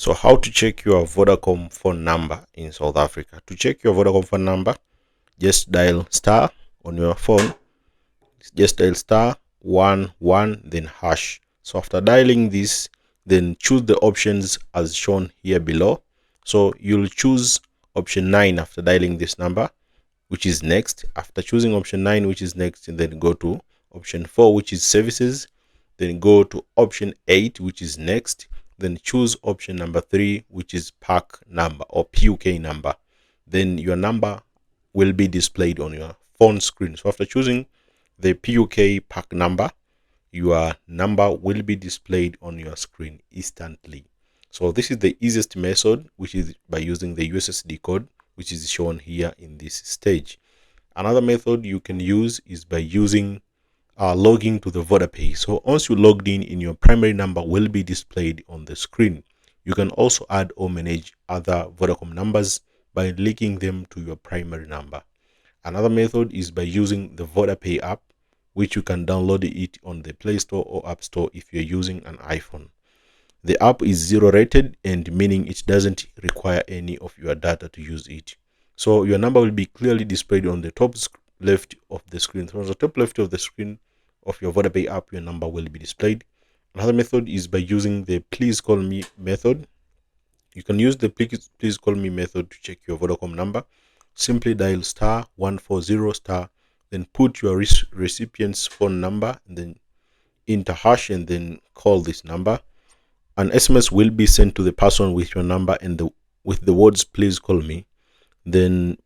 So how to check your Vodacom phone number in South Africa? To check your Vodacom phone number, just dial star on your phone. Just dial star 11 then hash. So after dialing this, then choose the options as shown here below. So you'll choose option 9 after dialing this number, which is next. After choosing option 9, which is next, and then go to option 4, which is services. Then go to option 8, which is next. Then choose option number 3, which is pack number or PUK number. Then your number will be displayed on your phone screen. So after choosing the PUK pack number, your number will be displayed on your screen instantly. So this is the easiest method, which is by using the USSD code, which is shown here in this stage. Another method you can use is by using logging to the Vodapay. So once you logged in, your primary number will be displayed on the screen. You can also add or manage other Vodacom numbers by linking them to your primary number. Another method is by using the Vodapay app, which you can download it on the Play Store or App Store if you're using an iPhone. The app is 0 rated, and meaning it doesn't require any of your data to use it. So your number will be clearly displayed on the top left of the screen. So on the top left of the screen of your Vodapay app, your number will be displayed. Another method is by using the please call me method. You can use the please call me method to check your Vodacom number. Simply dial star 140 star, then put your recipient's phone number, and then enter hash, and then call this number. An SMS will be sent to the person with your number and with the words please call me. Then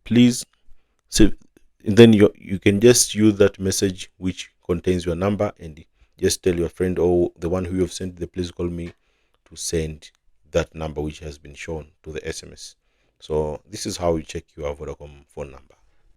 then you can just use that message which contains your number, and just tell your friend or the one who you have sent the please call me to send that number which has been shown to the SMS. So this is how you check your Vodacom phone number.